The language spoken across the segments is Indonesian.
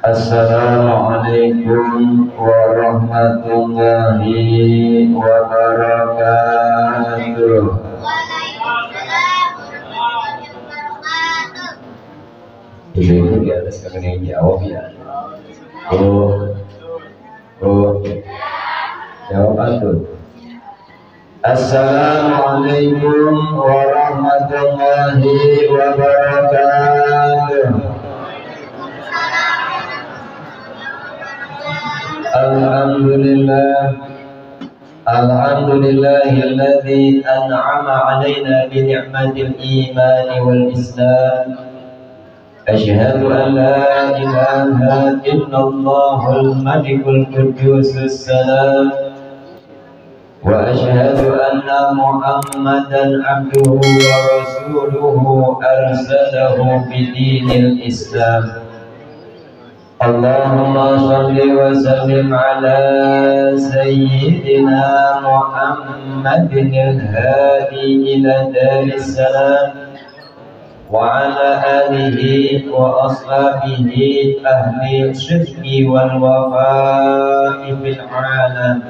Assalamualaikum warahmatullahi wabarakatuh. Waalaikumsalam warahmatullahi wabarakatuh. Ibu di atas kagak yang jawab ya. Jawab tuh. Assalamualaikum warahmatullahi wabarakatuh. Alhamdulillahilladzi an'ama 'alaina bi ni'matil iman wal islam. Asyhadu an la ilaha illallahul malikul qudusus salam. Wa asyhadu anna Muhammadan 'abduhu wa rasuluhu arsalahu bidinil Islam. Allahumma shalli wa sallim ala sayyidina Muhammadin al-hadi ila daris salam wa ala alihi wa ashabihi ahli syirki wal wafa'i bil alam.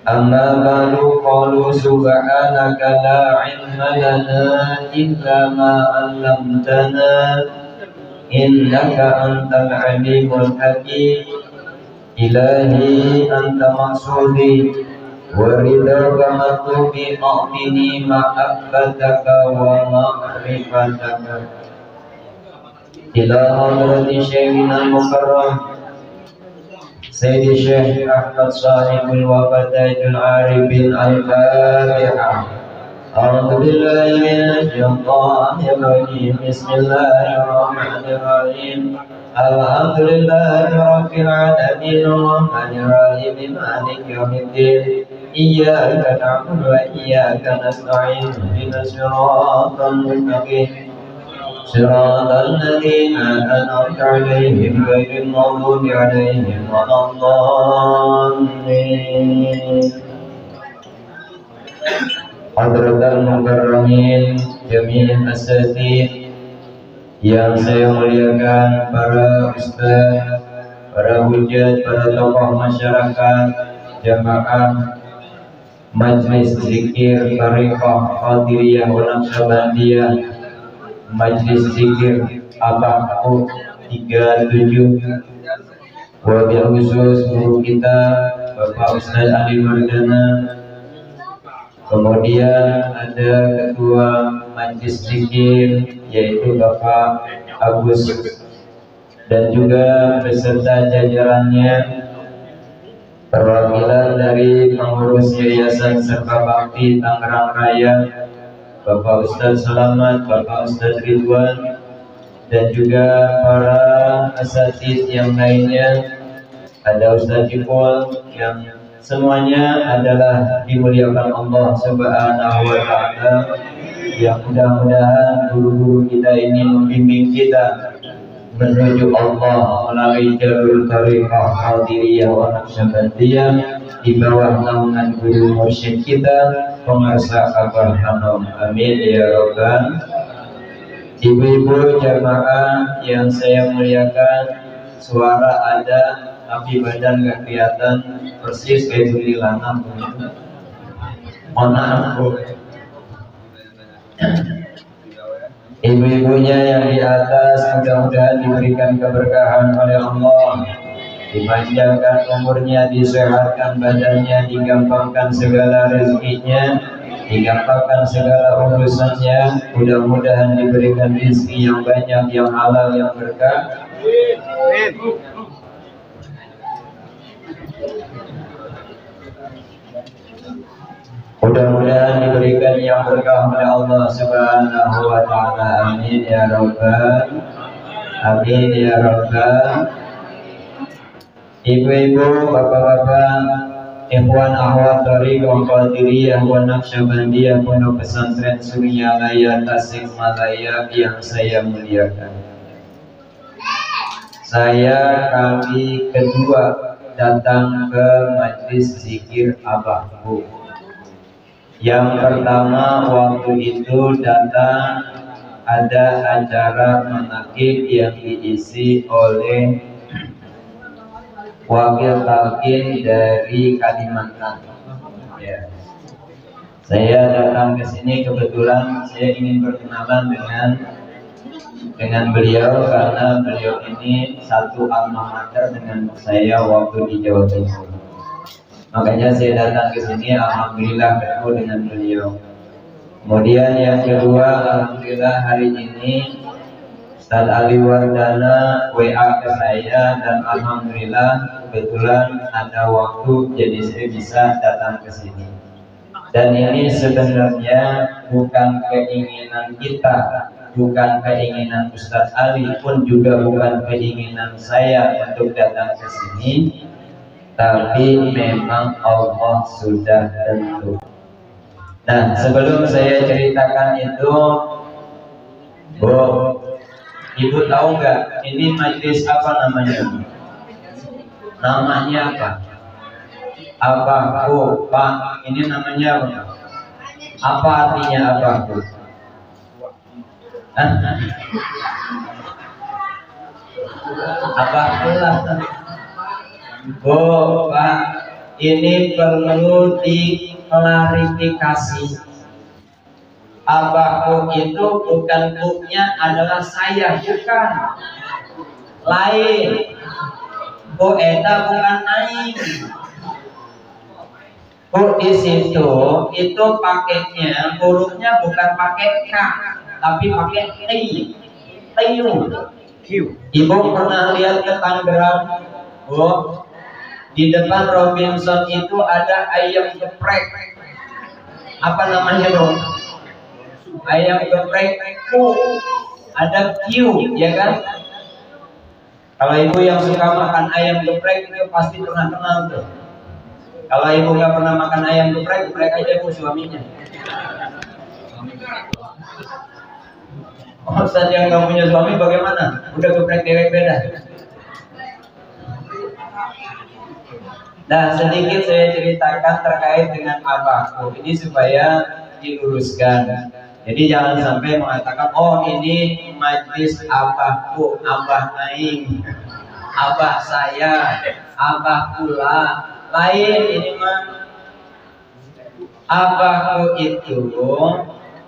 Amma ba'du, qalu subhanaka la ilma lana illa ma 'allamtana innaka antal alimul hakim. Ilahi anta maksudi wa ridaka matlubi a'tini ma'abbataka wa ma'rifataka. Ila hadrati syekhina mukarram Sayyidi Syekh Ahmad Sahibul Wafadatul Arifin Al-Fatihah. أعوذ بالله من الشيطان الرجيم بسم الله الرحمن الرحيم الحمد لله رب العالمين الرحمن الرحيم مالك يوم الدين إياك نعبد وإياك نستعين اهدنا الصراط المستقيم صراط الذين أنعمت عليهم غير المغضوب عليهم ولا الضالين. Hadratal mukarramin jami'in asatid yang saya muliakan, para ustaz, para hujat, para tokoh masyarakat, jamaah Majlis Zikir Thariqah Qadiriyah wa Naqsyabandiyah, Majlis Zikir Abahku 37, wabil khusus guru kita Bapak Ustaz Ali Mardana. Kemudian ada ketua Majlis Zikir yaitu Bapak Agus, dan juga beserta jajarannya, perwakilan dari pengurus Yayasan Serba Bakti Tangerang Raya, Bapak Ustaz Selamat, Bapak Ustaz Ridwan, dan juga para asatid yang lainnya. Ada Ustaz Ipul, yang semuanya adalah dimuliakan Allah Subhanahu wa ta'ala, yang mudah-mudahan guru-guru kita ini membimbing kita menuju Allah melalui jalur Thariqah Qadiriyah wa Naqsyabandiyah di bawah naungan guru mursyid kita Pengarsa Abah Hanom. Amin ya rabbal. Ibu-ibu jamaah yang saya muliakan, suara ada tapi badan gak kelihatan persis kayak beli lanang. Mohon maaf Bu. Ibu-ibunya yang di atas mudah-mudahan diberikan keberkahan oleh Allah, dipanjangkan umurnya, disehatkan badannya, digampangkan segala rezekinya, digampangkan segala urusannya. Mudah-mudahan diberikan rezeki yang banyak, yang halal, yang berkah. Mudah-mudahan diberikan yang berkah oleh Allah Subhanahu wa ta'ala. Amin ya rabbal. Amin ya rabbal. Ibu-ibu, bapak-bapak, ikhwan akhwat Thariqah Qadiriyah wa Naqsyabandiyah Pondok Pesantren Suryalaya Tasikmalaya yang saya muliakan. Saya kali kedua datang ke Majlis Zikir Abahku. Yang pertama waktu itu datang ada acara manakib yang diisi oleh wakil talqin dari Kalimantan. Ya. Saya datang ke sini kebetulan saya ingin berkenalan dengan beliau karena beliau ini satu alma mater dengan saya waktu di Jawa Timur. Makanya saya datang ke sini, alhamdulillah ketemu dengan beliau. Kemudian yang kedua, alhamdulillah hari ini Ustaz Ali Wardana WA ke saya dan alhamdulillah kebetulan ada waktu jadi saya bisa datang ke sini. Dan ini sebenarnya bukan keinginan kita, bukan keinginan Ustaz Ali, pun juga bukan keinginan saya untuk datang ke sini, tapi memang Allah sudah tentu. Nah, sebelum saya ceritakan itu, Bu, Ibu tahu nggak ini majelis apa namanya? Namanya apa? Abaku, Pak, ini namanya apa? Apa artinya abaku? Abaku lah. Bu, Pak, ini perlu diklarifikasi. Abaku itu bukan buknya adalah saya, bukan. Lain. Bu eta bukan aing. Bu di situ itu pakainya hurufnya bukan pakai K tapi pakai I. Ibu pernah lihat ke Tangerang, Bu? Di depan Robinson itu ada ayam geprek. Apa namanya, Bu? Ayam geprek Q. Ada Q, ya kan? Kalau ibu yang suka makan ayam geprek itu pasti pernah kenal tuh. Kalau ibu nggak pernah makan ayam geprek, geprek aja bu suaminya. Ustaz yang nggak punya suami bagaimana? Udah geprek dewek beda. Nah, sedikit saya ceritakan terkait dengan abaku ini supaya diluruskan. Jadi jangan sampai mengatakan, oh ini majlis abahku, abah naing, abah saya, abah pula. Lain ini mah. Abahku itu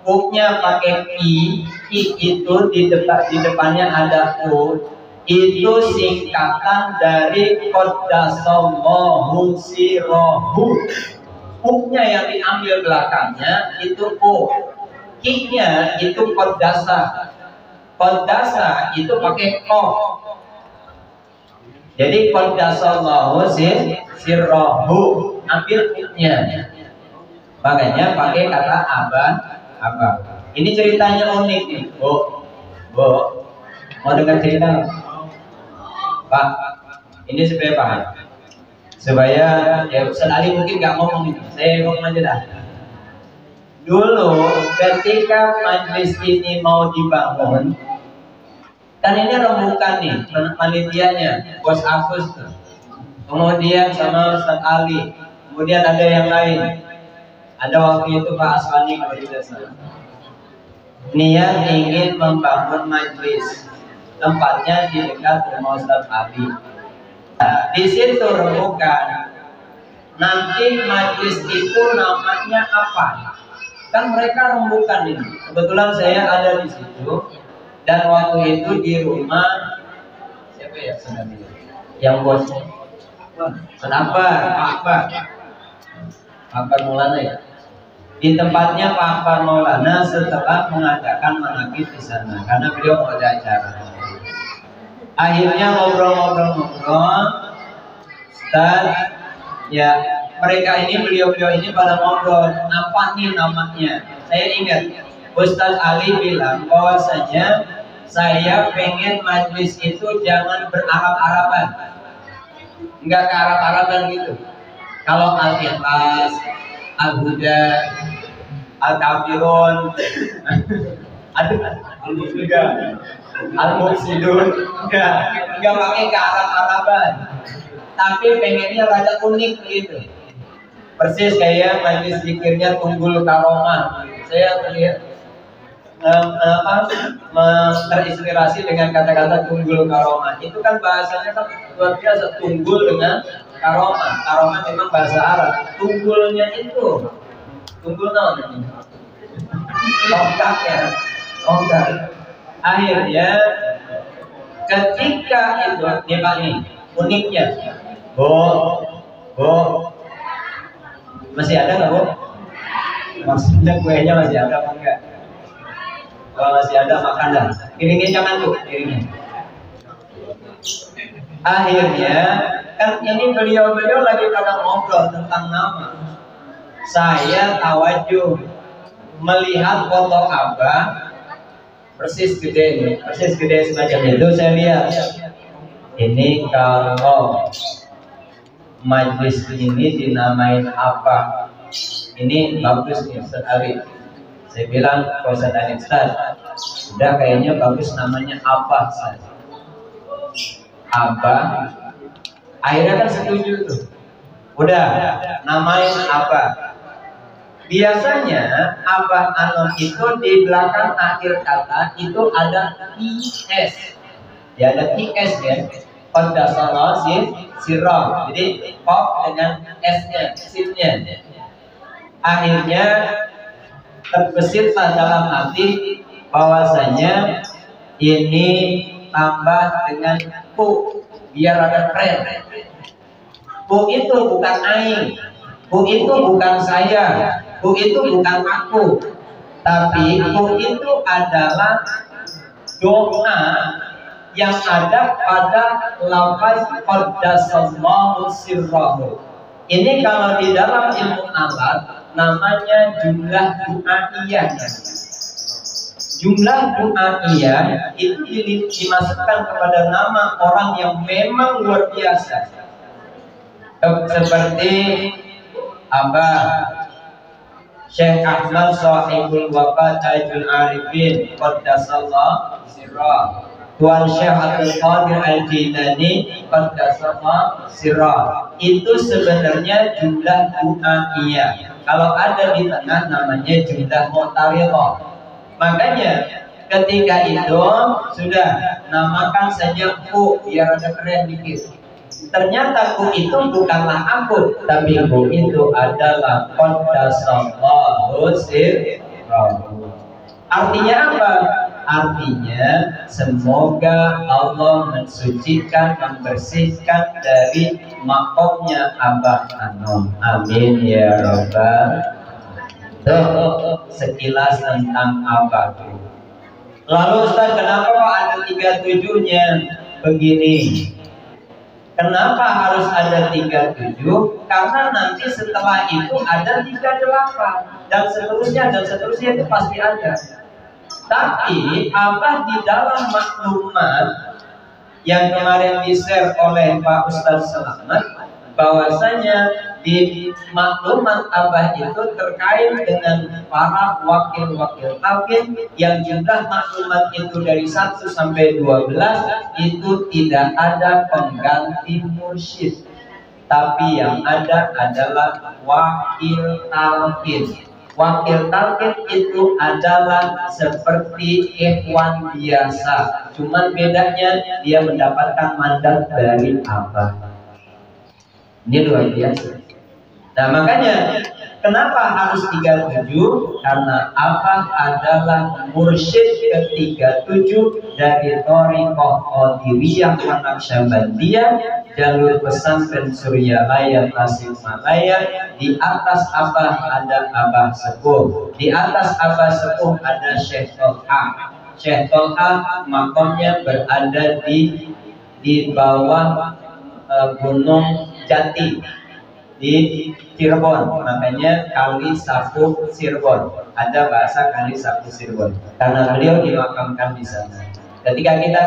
uknya pakai i itu di depannya ada u. Itu singkatan dari qaddasallahu sirrohu. Uknya yang diambil belakangnya itu u. Ki-nya itu qaddasa. Qaddasa itu pakai kof. Jadi qaddasallahu sirrohu, ambil uknya. Makanya pakai kata abah. Ini ceritanya unik nih, Bu. Mau dengar cerita? Pak, ini supaya paham. Supaya ya Ustaz Ali mungkin nggak ngomong ini, saya ngomong aja dah. Dulu ketika majlis ini mau dibangun, kan ini rembukan nih panitianya, Bos Agus tuh. Kemudian sama Ustaz Ali, kemudian ada yang lain. Ada waktu itu Pak Aswani kalau tidak salah. Niat ingin membangun majlis, tempatnya di dekat rumah Ustaz Ali. Nah, di situ rembukan. Nanti majlis itu namanya apa? Kan mereka rembukan ini. Kebetulan saya ada di situ dan waktu itu di rumah siapa ya sebenarnya? Yang bos. Kenapa? Pak Akbar Maulana ya. Di tempatnya Pak Akbar Maulana setelah mengadakan manakib di sana karena beliau mau ada acara. Akhirnya ngobrol, Ustaz, ya mereka ini beliau ini pada ngobrol, apa nih namanya? Saya ingat Ustaz Ali bilang bahwasanya saya pengen majlis itu jangan berarab-araban, nggak ke arab-araban gitu. Kalau Al-Ikhlas, Al-Huda, Al-Kafirun, Al-Mufsidun, nggak pakai ke arab-araban, tapi pengennya rada unik gitu. Persis kayak majlis zikirnya Tunggul Karomah. Saya melihat terinspirasi dengan kata-kata tunggul karomah. Itu kan bahasanya kan luar biasa, tunggul dengan karomah. Karomah memang bahasa Arab. Tunggulnya itu tunggul naon? Tongkat ya, tongkat. Akhirnya ketika itu nih Pak nih uniknya, Bu, masih ada nggak Bu? Maksudnya kuenya masih ada apa enggak? Kalau masih ada makanlah. Piringnya jangan tuh, piringnya. Akhirnya kan ini beliau-beliau lagi pada ngobrol tentang nama. Saya tawajuh melihat foto Abah persis gede semacam itu. Saya lihat ini kalau majlis ini dinamain apa? Ini bagus nih sekali. Saya bilang kalau saya Ustaz, udah kayaknya bagus namanya apa saja. Abah. Akhirnya kan setuju tuh. Udah namain apa? Biasanya Abah Anom itu di belakang akhir kata itu ada IS. Ya ada IS ya. Qaddasallahu sirrah. Jadi pop dengan S-nya, sin-nya. Akhirnya terbesitlah dalam hati bahwasanya ini tambah dengan ku biar ada keren. Ku itu bukan aing, ku itu bukan saya, ku itu bukan aku, tapi ku itu adalah doa yang ada pada lafaz qaddasallahu sirrahu. Ini kalau di dalam ilmu alat namanya jumlah du'aiyah. Jumlah du'aiyah itu dimasukkan kepada nama orang yang memang luar biasa. Seperti Abah Syekh Ahmad Sahibul Wafa Tajul Arifin qaddasallahu sirrah, Tuan Syekh Abdul Qadir Al-Jilani qaddasallahu sirrah. Itu sebenarnya jumlah du'aiyah. Kalau ada di tengah namanya jumlah mu'taridhah. Makanya ketika itu sudah namakan saja ku biar ada keren dikit. Ternyata ku itu bukanlah aku, tapi ku itu adalah qaddasallahu sirrahu. Artinya apa? Artinya semoga Allah mensucikan, membersihkan dari makomnya Abah Anom. Amin ya Rabbal. Tuh sekilas tentang Abah. Lalu Ustaz, kenapa kok ada 37-nya? Begini, kenapa harus ada 37? Karena nanti setelah itu ada 38 dan seterusnya itu pasti ada. Tapi Abah di dalam maklumat yang kemarin di-share oleh Pak Ustaz Selamat, bahwasanya di maklumat Abah itu terkait dengan para wakil-wakil talqin yang jumlah maklumat itu dari 1 sampai 12 itu tidak ada pengganti mursyid, tapi yang ada adalah wakil talqin. Wakil talqin itu adalah seperti ikhwan biasa, cuman bedanya dia mendapatkan mandat dari Abah. Ini luar biasa. Nah makanya kenapa harus 37? Karena Abah adalah mursyid ke-37 dari Thariqah Qadiriyah wa Naqsyabandiyah, jalur pesantren Suryalaya Tasikmalaya. Di atas Abah ada Abah Sepuh, di atas Abah Sepuh ada Syekh Tolha. Syekh Tolha makamnya berada di bawah Gunung Jati di Cirebon, makanya Kali Sapu Cirebon. Ada bahasa Kali Sapu Cirebon karena beliau dimakamkan di sana. Ketika kita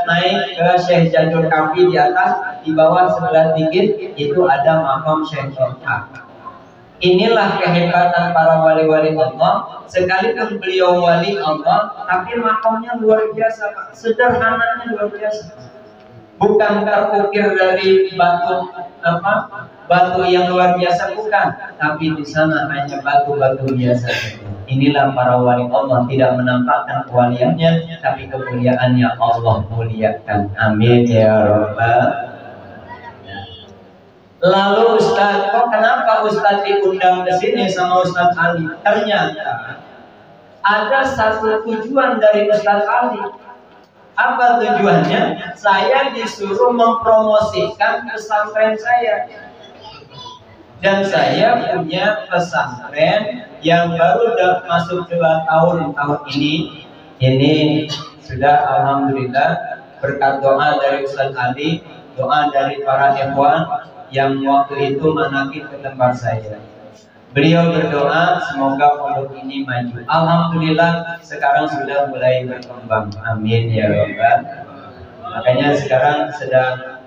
naik ke Syekh Jadul Kafi di atas, di bawah sebelah dikit itu ada makam Syekh Tolha. Inilah kehebatan para wali-wali Allah. Sekalipun beliau wali Allah, tapi makamnya luar biasa, sederhananya luar biasa. Bukan terukir dari batu yang luar biasa, bukan, tapi di sana hanya batu-batu biasa. Inilah para wali Allah, tidak menampakkan kewaliannya, tapi kemuliaannya Allah muliakan. Amin ya Rabbal. Lalu Ustaz, kok kenapa Ustaz diundang ke sini sama Ustaz Ali? Ternyata ada satu tujuan dari Ustaz Ali. Apa tujuannya? Saya disuruh mempromosikan pesantren saya. Dan saya punya pesantren yang baru masuk 2 tahun ini. Ini sudah alhamdulillah berkat doa dari Ustaz Ali, doa dari para ikhwan yang waktu itu manakib ke tempat saya. Beliau berdoa semoga pondok ini maju. Alhamdulillah sekarang sudah mulai berkembang. Amin ya Rabbal. Makanya sekarang sedang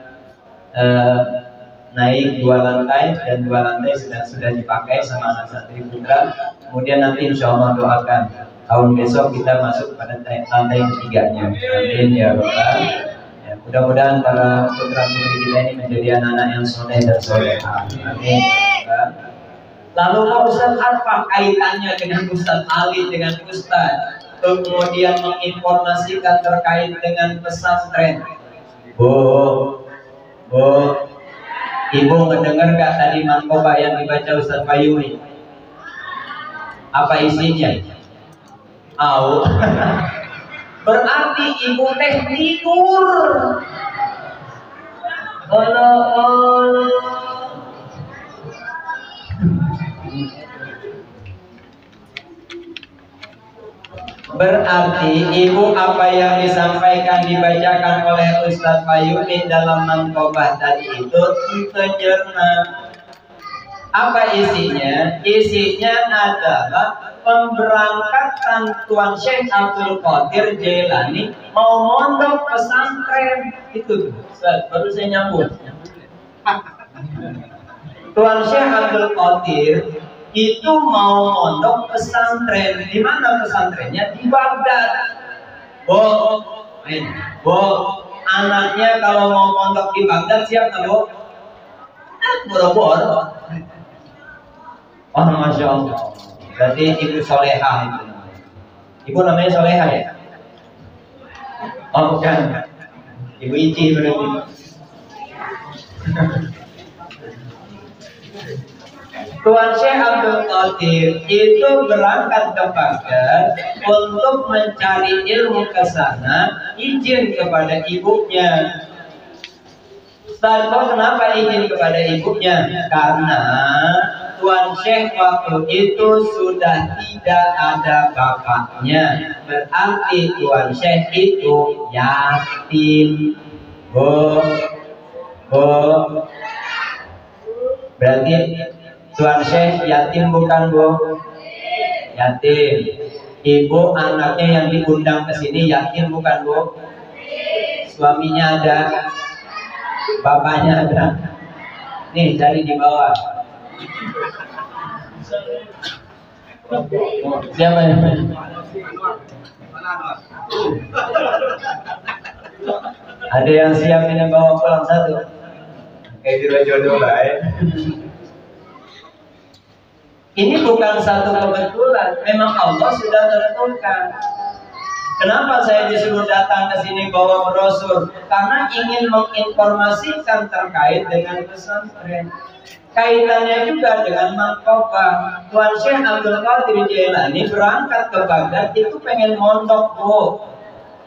naik 2 lantai dan 2 lantai sudah dipakai sama anak santri putra. Kemudian nanti insya Allah doakan tahun besok kita masuk pada lantai ketiganya. Amin ya Rabbal. Ya, mudah-mudahan para putra putri kita ini menjadi anak-anak yang soleh dan solehah. Amin. Lalu Ustaz, apa kaitannya dengan Ustaz Ali dengan Ustaz? Kemudian menginformasikan terkait dengan pesantren. Bu, Ibu mendengar gak tadi mangkoba yang dibaca Ustaz Payumi? Apa isinya? Au. Berarti ibu teh tidur. Allah. Berarti ibu apa yang disampaikan dibacakan oleh Ustaz Payumi dalam mangkobah tadi itu tercerna. Apa isinya? Isinya adalah pemberangkatan Tuan Syekh Abdul Qadir Jailani mau mondok pesantren. Itu baru saya nyambung. Tuan Syekh Abdul Qadir itu mau mondok pesantren. Di mana pesantrennya? Di Baghdad. Anaknya kalau mau mondok di Baghdad siap nggak, Bu? Boro-boro. Oh, Masya Allah. Berarti ibu solehah itu. Ibu namanya solehah ya? Oh, bukan. Ibu Ici berarti. Tuan Syekh Abdul Qadir itu berangkat ke Baghdad untuk mencari ilmu ke sana, izin kepada ibunya. Ustaz, kenapa izin kepada ibunya? Karena Tuan Syekh waktu itu sudah tidak ada bapaknya. Berarti Tuan Syekh itu yatim. Berarti Tuan Syekh yatim bukan, Bu? Yatim. Ibu anaknya yang diundang ke sini yatim bukan, Bu? Suaminya ada, bapaknya ada. Nih, cari di bawah. Siapa yang ada yang siap ini bawa pulang satu? Kayak di jodoh lain. Ini bukan satu kebetulan, memang Allah sudah tentukan. Kenapa saya disuruh datang ke sini bawa brosur? Karena ingin menginformasikan terkait dengan pesantren. Kaitannya juga dengan mangkobah. Tuan Syekh Abdul Qadir Jailani berangkat ke Baghdad itu pengen mondok, Bu.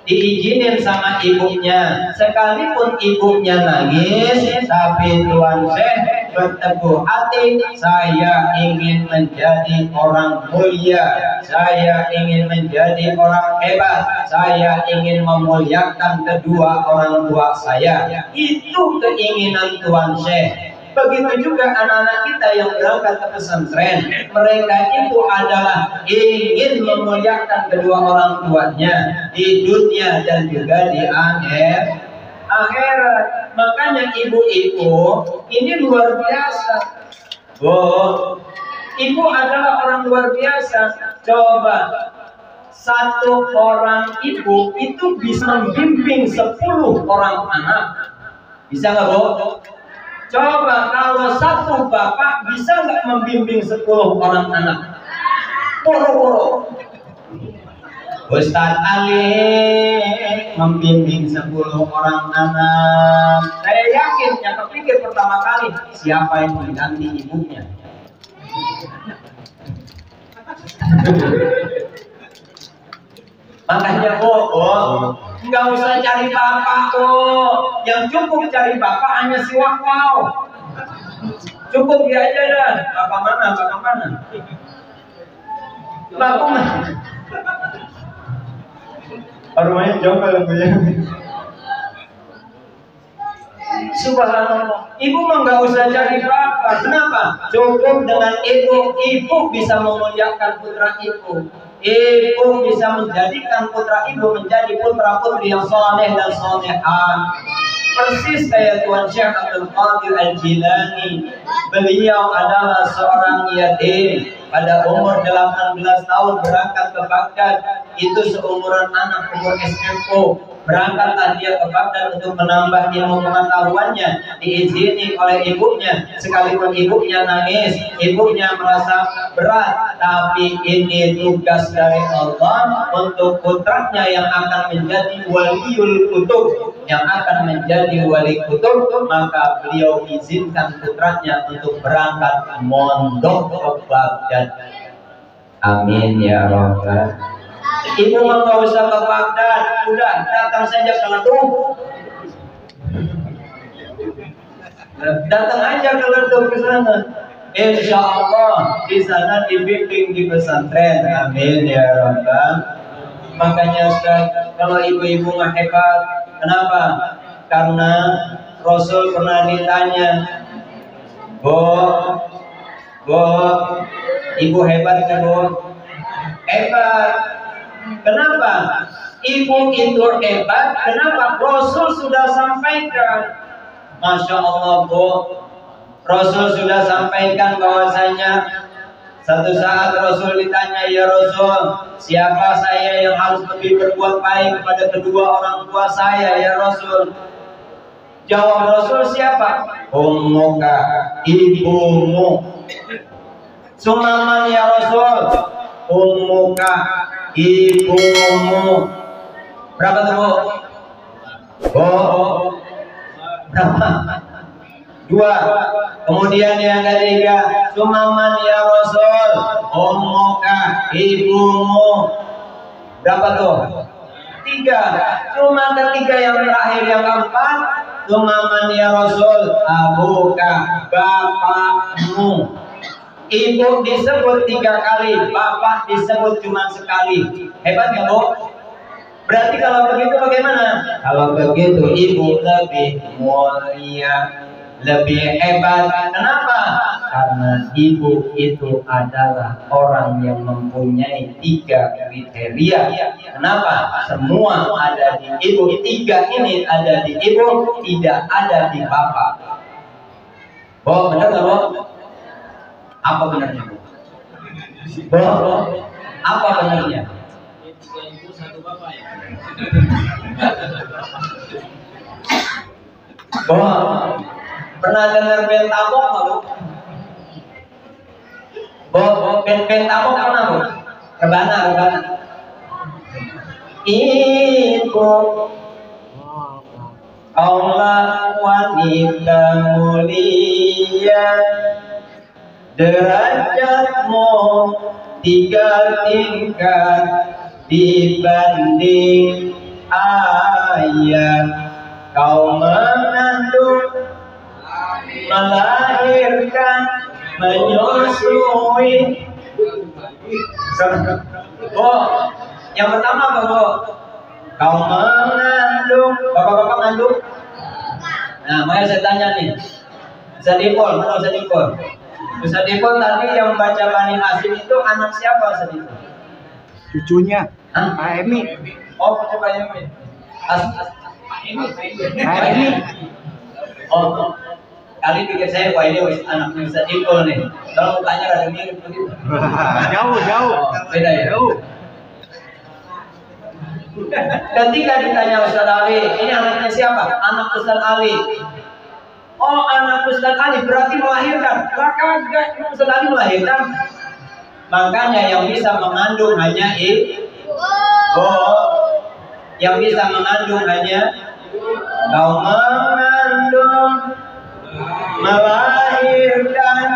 Diizinin sama ibunya. Sekalipun ibunya nangis, tapi Tuan Syekh berteguh hati, saya ingin menjadi orang mulia, saya ingin menjadi orang hebat, saya ingin memuliakan kedua orang tua saya. Itu keinginan Tuan Syekh. Begitu juga anak-anak kita yang berangkat ke pesantren, mereka itu adalah ingin memuliakan kedua orang tuanya di dunia dan juga di akhirat. Makanya ibu-ibu ini luar biasa. Ibu adalah orang luar biasa. Coba satu orang ibu itu bisa membimbing 10 orang anak. Bisa nggak, Bu? Coba kalau satu bapak bisa nggak membimbing 10 orang anak? Boro-boro. Ustadz Ali membimbing 10 orang anak. Saya yakin yang kepikir pertama kali siapa yang mengganti ibunya. Makanya nggak usah cari bapak yang cukup cari bapak hanya si wakau. Cukup dia aja dah. Bapak mana? Bapak mana? Rumahnya jauh kalau punya. Subhanallah. Ibu mah nggak usah cari bapak. Kenapa? Cukup dengan ibu bisa memuliakan putra ibu. Ibu bisa menjadikan putra ibu menjadi putra putri yang soleh dan solehah. Persis kayak Tuan Syekh Abdul Qadir Al-Jilani. Beliau adalah seorang yatim. Pada umur 18 tahun berangkat ke Baghdad. Itu seumuran anak umur SMO. Berangkatlah dia ke Baghdad untuk menambah ilmu pengetahuannya. Diizini oleh ibunya. Sekalipun ibunya nangis, ibunya merasa berat. Tapi ini tugas dari Allah untuk putranya yang akan menjadi waliul kutub, yang akan menjadi wali kutub. Maka beliau izinkan putranya untuk berangkat mondok ke Baghdad. Amin ya Rabbal. Ibu mah nggak usah ke Baghdad, udah datang saja ke Ledung. Datang aja ke Ledung ke sana. Insya Allah di sana dibimbing di pesantren. Amin ya Rabbal. Makanya Ustaz, kalau ibu-ibu nggak hebat, kenapa? Karena Rasul pernah ditanya, Bu, ibu hebat kan Bu? Hebat. Kenapa? Ibu itu hebat. Kenapa? Rasul sudah sampaikan. Masya Allah Bu, Rasul sudah sampaikan bahwasanya satu saat Rasul ditanya, ya Rasul, siapa saya yang harus lebih berbuat baik kepada kedua orang tua saya ya Rasul? Jawab Rasul, siapa? Ummuka, ibumu. Sumaman ya Rasul? Ummuka, ibumu. Berapa tuh Bu? Berapa? 2. Kemudian yang ketiga, sumaman ya Rasul? Ummuka, ibumu. Berapa tuh? 3. Cuma ketiga yang terakhir, yang keempat, sumaman ya Rasul? Abuka, bapakmu. Ibu disebut 3 kali, bapak disebut cuma sekali. Hebat nggak Bu? Berarti kalau begitu bagaimana? Kalau begitu ibu lebih mulia, lebih hebat. Kenapa? Karena ibu itu adalah orang yang mempunyai 3 kriteria. Kenapa? Semua ada di ibu. 3 ini ada di ibu, tidak ada di bapak. Bu, benar nggak Bu? Apa benarnya Bu? Apa benarnya? Pernah dengar band tabok nggak Bu? Band tabok pernah Bu? Rebana. Ibu Allah wanita mulia, derajatmu 3 tingkat dibanding ayah. Kau mengandung, melahirkan, menyusui. Yang pertama apa Bu? Kau mengandung. Bapak-bapak ngandung? Nah, makanya saya tanya nih, Ustaz Ipul, mana Ustaz Ipul? Ustaz Ipul tadi yang baca Bani Hasyim itu anak siapa Ustaz Ipul? Cucunya Pak Emi. Oh, cucu Pak Emi. Pak Emi. Oh, kali pikir saya, wah ini anaknya Ustaz Ipul nih. Kalau tanya rada mirip begitu. Jauh. Beda ya? Jauh. Ketika ditanya Ustaz Ali, ini anaknya siapa? Anak Ustaz Ali. Oh, anak Ustaz Ali berarti melahirkan. Kagak, Ustaz Ali melahirkan. Makanya yang bisa mengandung hanya ibu. Yang bisa mengandung hanya kau mengandung, melahirkan,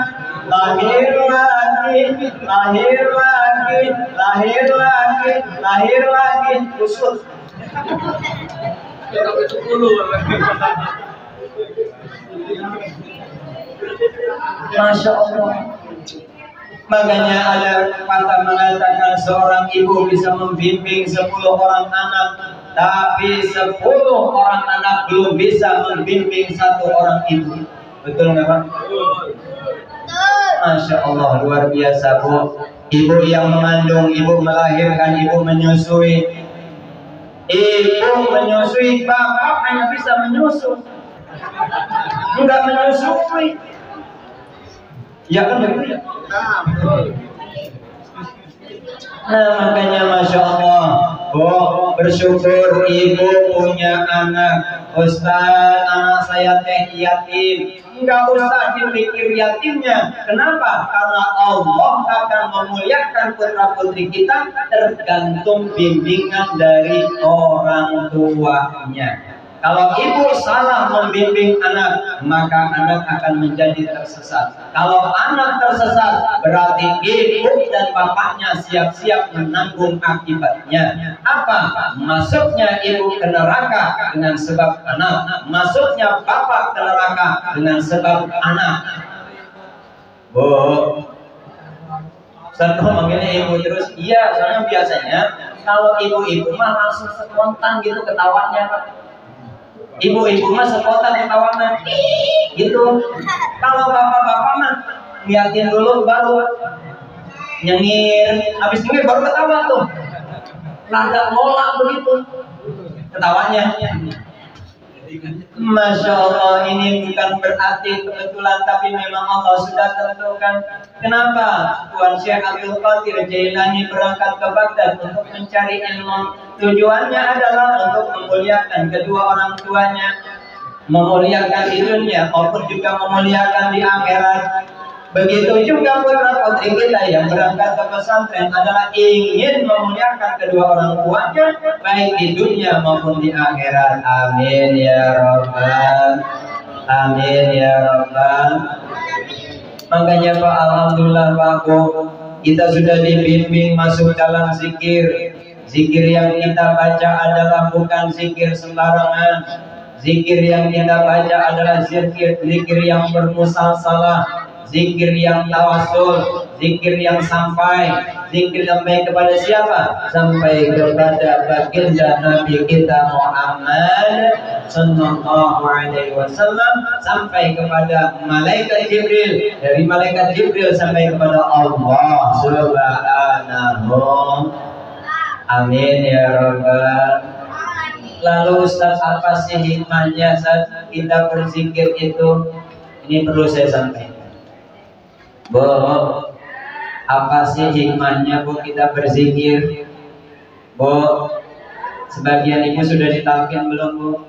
lahir lagi, lahir lagi, lahir lagi, lahir lagi, kusut. Masya Allah. Makanya ada kata mengatakan seorang ibu bisa membimbing 10 orang anak, tapi 10 orang anak belum bisa membimbing 1 orang ibu. Betul nggak Pak? Masya Allah, luar biasa Bu. Ibu yang mengandung, ibu melahirkan, ibu menyusui. Ibu menyusui, bapak hanya bisa menyusu, enggak menyusui. Ya kan begitu ya? Nah makanya Masya Allah, bersyukur ibu punya anak. Ustaz, anak saya teh yatim. Enggak usah dipikir yatimnya. Kenapa? Karena Allah akan memuliakan putra putri kita tergantung bimbingan dari orang tuanya. Kalau ibu salah membimbing anak, maka anak akan menjadi tersesat. Kalau anak tersesat, berarti ibu dan bapaknya siap-siap menanggung akibatnya. Apa? Masuknya ibu ke neraka dengan sebab anak. Masuknya bapak ke neraka dengan sebab anak. Bu, saya manggilnya ibu terus. Iya, soalnya biasanya kalau ibu-ibu mah langsung spontan gitu ketawanya, Pak. Ibu-ibu mah spontan ketawanya gitu. Kalau bapak-bapak mah liatin dulu baru nyengir, habis nyengir baru ketawa tuh. Rada nolak begitu ketawanya. Masya Allah, ini bukan berarti kebetulan, tapi memang Allah sudah tentukan. Kenapa Tuan Syekh Abdul Qadir Jailani berangkat ke Baghdad untuk mencari ilmu? Tujuannya adalah untuk memuliakan kedua orang tuanya, memuliakan di dunia maupun juga memuliakan di akhirat. Begitu juga putra putri kita yang berangkat ke pesantren adalah ingin memuliakan kedua orang tuanya baik di dunia maupun di akhirat. Amin ya Rabbal, amin ya Rabbal. Makanya Pak, alhamdulillah Pak Bu, kita sudah dibimbing masuk dalam zikir. Zikir yang kita baca adalah bukan zikir sembarangan. Zikir yang kita baca adalah zikir yang bermusalsalah, zikir yang tawasul, zikir yang sampai kepada siapa? Sampai kepada baginda Nabi kita Muhammad sallallahu alaihi wasallam, sampai kepada malaikat Jibril, dari malaikat Jibril sampai kepada Allah subhanahu. Amin ya Rabbal. Lalu Ustaz, apa sih hikmahnya saat kita berzikir itu? Ini perlu saya sampaikan. Bu, apa sih hikmahnya Bu kita berzikir? Bu, sebagian ibu sudah ditalkin belum Bu?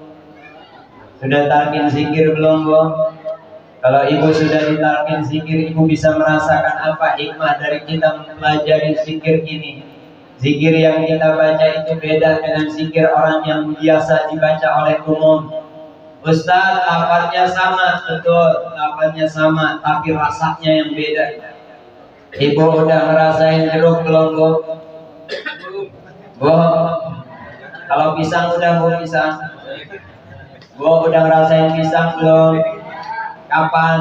Sudah talkin zikir belum Bu? Kalau ibu sudah ditalkin zikir, ibu bisa merasakan apa hikmah dari kita mempelajari zikir ini. Zikir yang kita baca itu beda dengan zikir orang yang biasa dibaca oleh umum. Ustaz, lafadznya sama, betul, lafadznya sama, tapi rasanya yang beda. Ibu udah ngerasain jeruk belum Bu? Bu, kalau pisang udah Bu, pisang. Bu udah ngerasain pisang belum? Kapan?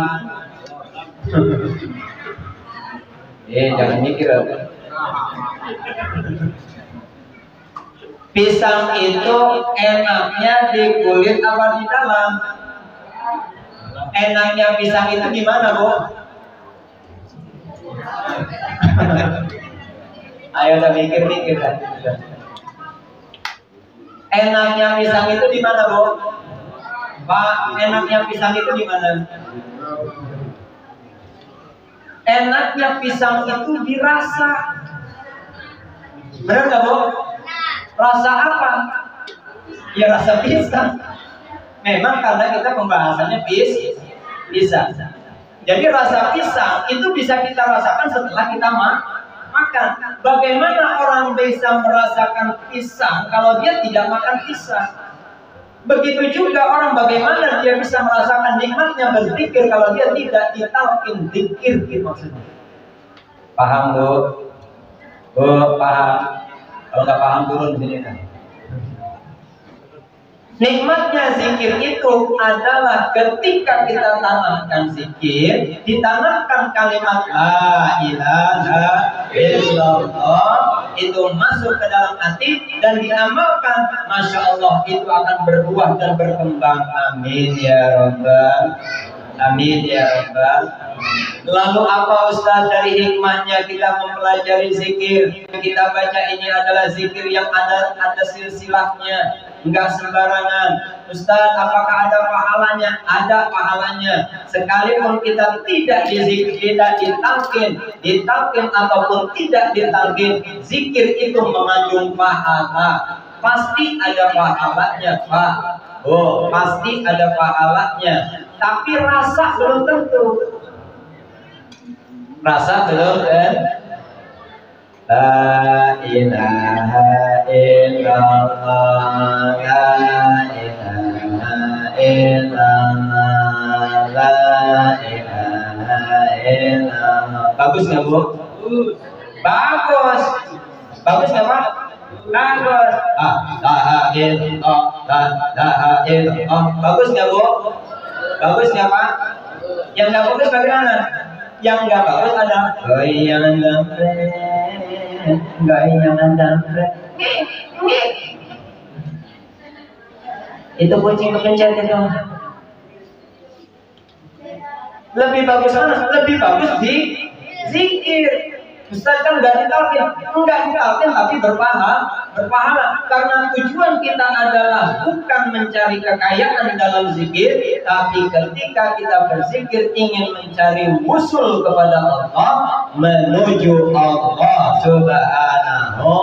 Jangan mikir apa. Pisang itu enaknya di kulit apa di dalam? Enaknya pisang itu di mana Bu? Ayo udah mikir-mikir kan. Enaknya pisang itu di mana Bu? Pak, enaknya pisang itu di mana? Enaknya pisang itu dirasa. Benar nggak Bu? Rasa apa? Ya rasa pisang. Memang karena kita pembahasannya pisang. Jadi rasa pisang itu bisa kita rasakan setelah kita makan. Bagaimana orang bisa merasakan pisang kalau dia tidak makan pisang? Begitu juga orang bagaimana dia bisa merasakan nikmatnya berzikir kalau dia tidak ditalkin zikir, gitu maksudnya. Paham Bu? Bu paham? Kalau nggak paham turun di sini kan. Nikmatnya zikir itu adalah ketika kita tanamkan zikir, ditanamkan kalimat la ilaha illallah, itu masuk ke dalam hati dan diamalkan, masya Allah itu akan berbuah dan berkembang. Amin ya rabbal, amin ya rabbal. Lalu apa Ustaz dari hikmahnya kita mempelajari zikir? Kita baca ini adalah zikir yang ada silsilahnya, enggak sembarangan. Ustaz, apakah ada pahalanya? Ada pahalanya. Sekalipun kita tidak dizikir, tidak ditalkin ataupun tidak ditalkin, zikir itu mengandung pahala. Pasti ada pahalanya, Pak. Oh, pasti ada pahalanya. Tapi rasa belum tentu. Rasa belum kan? La ilaha illallah, la ilaha illallah, la ilaha illallah. Bagus nggak Bu? Bagus. Bagus nggak Pak? Bagus. La ilaha illallah. Bagus nggak Bu? Bagus nggak Pak? Yang nggak bagus bagaimana? Yang nggak bagus ada goyangan dampret. Itu kucing kepencet itu. Lebih bagus mana? Lebih bagus di zikir. Ustaz kan nggak ditalkin tapi berpahala. Karena tujuan kita adalah bukan mencari kekayaan dalam zikir, tapi ketika kita berzikir ingin mencari wusul kepada Allah, menuju Allah Subhanahu.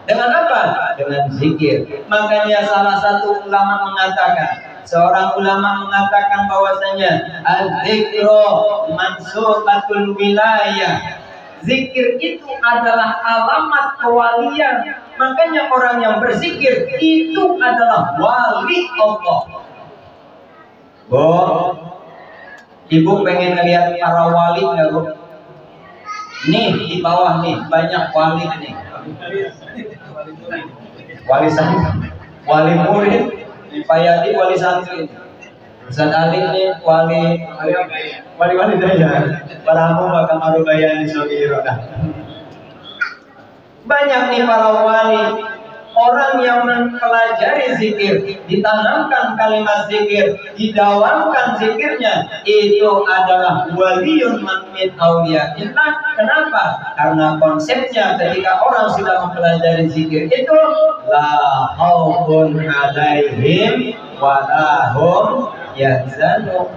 Dengan apa? Dengan zikir. Makanya salah satu ulama mengatakan, seorang ulama mengatakan bahwasanya az-zikru mansubatul wilayah. Zikir itu adalah alamat kewalian. Makanya orang yang berzikir itu adalah wali Allah. Bu, Ibu pengen ngeliat para wali nggak Bu? Nih di bawah nih banyak wali nih. Wali santri, wali murid, Pak Yadi wali santri, Ustaz Ali ini wali daya. Paramu maka marubaya di Sogiroda. Banyak nih para wali, orang yang mempelajari zikir, ditanamkan kalimat zikir, didawamkan zikirnya, itu adalah waliyun min auliyaillah. Kenapa? Karena konsepnya ketika orang sudah mempelajari zikir itu la khaufun alaihim wa la hum yahzanun.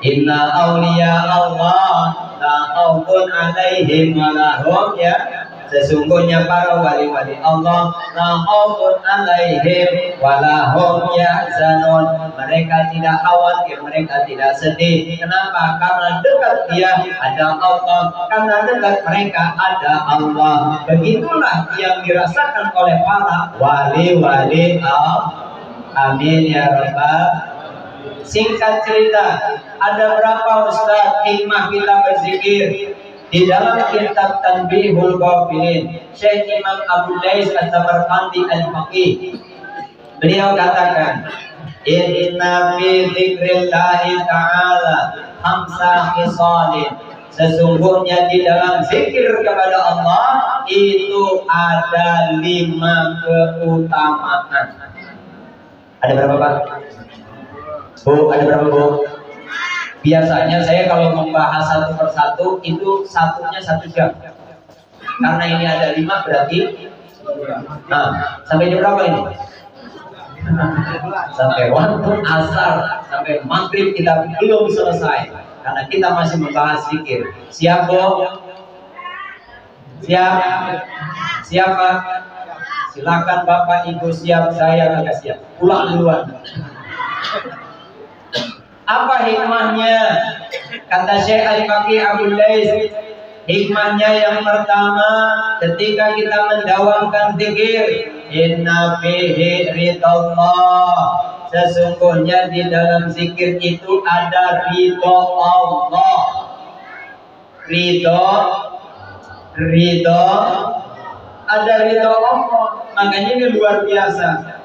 Inna auliya Allah la khaufun alaihim wa la hum yahzanun. Sesungguhnya para wali-wali Allah la khaufun alaihim wa la hum yahzanun. Mereka tidak khawatir, mereka tidak sedih. Kenapa? Karena dekat dia ada Allah, karena dekat mereka ada Allah. Begitulah yang dirasakan oleh para wali-wali Allah. Amin ya rabbal. Singkat cerita, ada berapa Ustaz hikmah kita berzikir? Di dalam kitab Tanbihul Ghafilin, Syekh Imam Abu Lais As-Samarqandi Al-Faqih, beliau katakan, inna fi dzikrillahi ta'ala khamsa khisalin. Sesungguhnya di dalam zikir kepada Allah itu ada 5 keutamaan. Ada berapa Pak? Bu, ada berapa Bu? Biasanya saya kalau membahas satu persatu itu satunya 1 jam. Karena ini ada 5 berarti. Nah, sampai jam berapa ini? Sampai waktu asar, sampai maghrib kita belum selesai. Karena kita masih membahas zikir. Siap Bu? Siap? Siapa? Silakan Bapak Ibu siap, saya agak siap. Pulang duluan. Apa hikmahnya? Kata Syekh Al-Faqih Abu Lais, Hikmahnya yang pertama, ketika kita mendawamkan zikir, inna fihi ridallah, sesungguhnya di dalam zikir itu ada ridho Allah. Ridho ada ridho Allah, makanya ini luar biasa.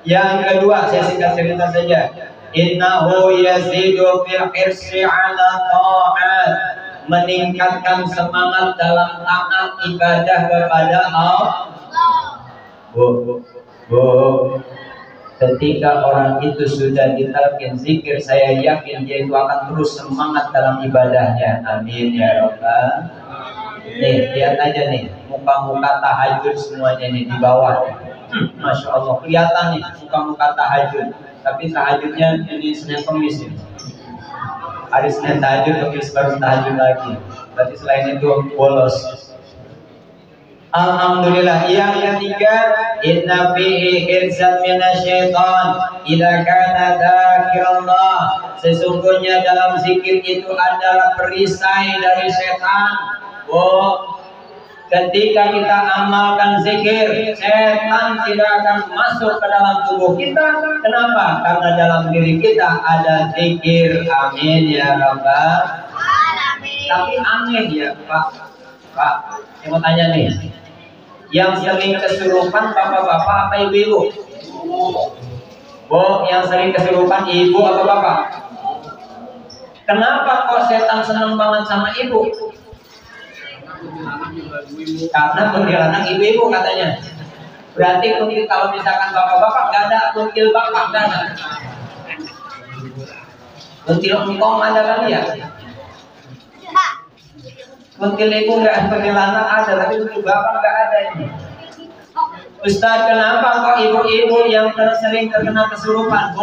Yang kedua, saya singkat cerita saja. Innahu yazidu fil hirsi ala ta'at, meningkatkan semangat dalam taat ibadah kepada Allah. Ketika orang itu sudah ditalkin zikir, saya yakin dia itu akan terus semangat dalam ibadahnya. Amin ya Rabbal. Nih, lihat aja nih, muka-muka tahajud semuanya nih di bawah. Masya Allah, kelihatan nih muka-muka tahajud. Tapi tahajudnya ini Senin Kamis ini. Hari Senin tahajud, Kamis baru tahajud lagi. Berarti selain itu bolos. Alhamdulillah. Yang ketiga, inna fihi hirzan minasyaitan idza kana dzakirallah, sesungguhnya dalam zikir itu adalah perisai dari setan. Ketika kita amalkan zikir, setan tidak akan masuk ke dalam tubuh kita. Kenapa? Karena dalam diri kita ada zikir. Amin ya Rabbal alamin. Tapi aneh ya Pak, saya mau tanya nih, yang sering kesurupan bapak-bapak apa ibu-ibu? Yang sering kesurupan ibu apa bapak? Kenapa kok setan senang banget sama ibu? Karena kuntilanak ibu-ibu katanya. Berarti kalau misalkan bapak-bapak gak ada kuntil bapak, gak ada. Kuntil engkong ada kali ya? Kuntil ibu gak, kuntilanak ada, tapi kuntil bapak gak ada ini. Ustaz, kenapa kok ibu-ibu yang sering terkena kesurupan?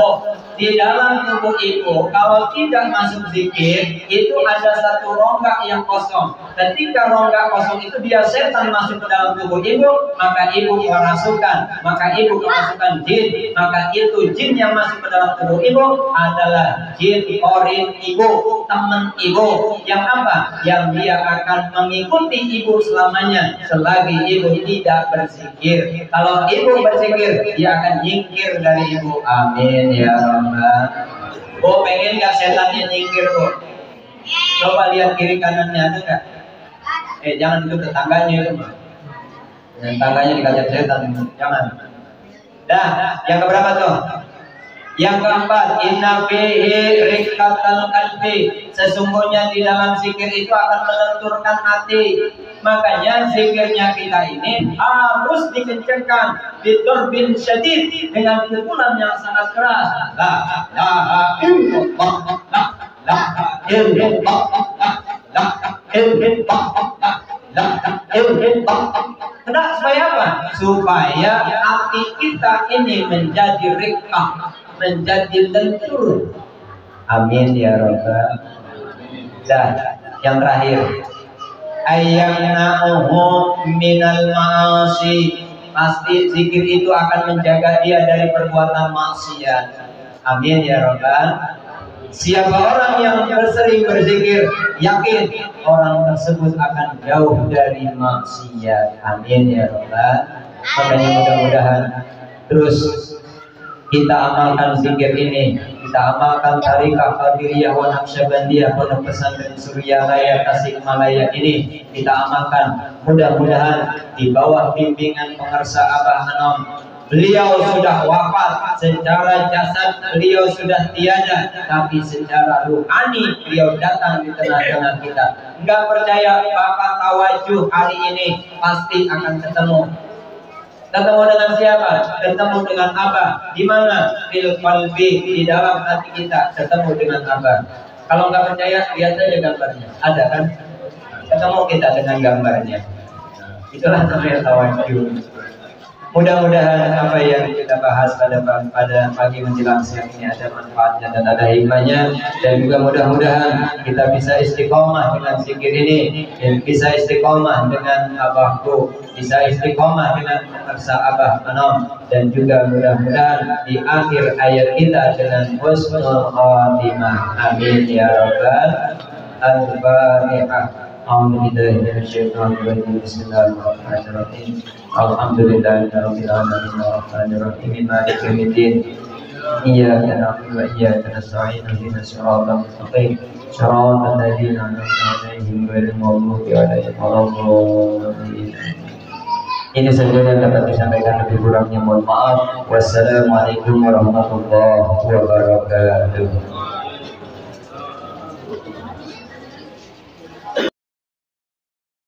Di dalam tubuh ibu kalau tidak masuk zikir, itu ada satu rongga yang kosong. Ketika rongga kosong itu dia setan masuk ke dalam tubuh ibu, maka ibu kerasukan, maka ibu kemasukan jin, maka itu jin yang masuk ke dalam tubuh ibu adalah jin korin ibu, teman ibu, yang apa? Yang dia akan mengikuti ibu selamanya selagi ibu tidak berzikir. Kalau ibu berzikir, dia akan nyingkir dari ibu. Amin ya Rabbal. Pengen gak setannya nyingkir, Coba lihat kiri kanannya, ada gak? Jangan itu tetangganya itu, tetangganya dikajak setan, jangan. Dah, yang keberapa tuh? Yang keempat, inna fihi riqqatan qalbi, sesungguhnya di dalam zikir itu akan melenturkan hati. Makanya zikirnya kita ini harus dikencangkan, biturbin syadid, dengan pukulan yang sangat keras. La ilaha illallah, la ilaha illallah, la ilaha illallah. Kenapa? Supaya apa? Supaya hati kita ini menjadi riqqah, menjadi lentur. Amin ya Rabbal. Dan yang terakhir, ayyamna'uhu minal ma'asi, pasti zikir itu akan menjaga dia dari perbuatan maksiat. Amin ya Rabbal. Siapa orang yang sering berzikir, yakin orang tersebut akan jauh dari maksiat. Amin ya Rabbal. Makanya mudah-mudahan terus kita amalkan zikir ini, kita amalkan Tariqah Qadiriyah wa Naqsyabandiyah Pondok Pesantren Suryalaya Tasikmalaya ini, kita amalkan. Mudah-mudahan di bawah bimbingan pengarsa Abah Anom, beliau sudah wafat, secara jasad beliau sudah tiada, tapi secara ruhani beliau datang di tengah-tengah kita. Enggak percaya Bapak tawajuh hari ini, pasti akan ketemu. Ketemu dengan siapa? Ketemu dengan Abah. Di mana? Fil qalbi, di dalam hati kita. Ketemu dengan Abah. Kalau nggak percaya, lihat saja gambarnya. Ada kan? Ketemu kita dengan gambarnya. Itulah namanya tawajuh. Mudah-mudahan apa yang kita bahas pada pagi menjelang siang ini ada manfaatnya dan ada hikmahnya, dan juga mudah-mudahan kita bisa istiqomah dengan zikir ini, dan bisa istiqomah dengan abahku, bisa istiqomah dengan pengarsa Abah Anom, dan juga mudah-mudahan di akhir ayat kita dengan husnul khatimah. Amin ya Rabbal. Al-Fatihah. أعوذ بالله من الشيطان الرجيم بسم الله الرحمن الرحيم الحمد لله رب العالمين الرحمن الرحيم مالك يوم الدين إياك نعبد وإياك نستعين اهدنا الصراط المستقيم صراط الذين أنعمت عليهم غير المغضوب عليهم ولا الضالين. Ini saja yang dapat disampaikan, lebih kurangnya mohon maaf. Wassalamualaikum warahmatullahi wabarakatuh.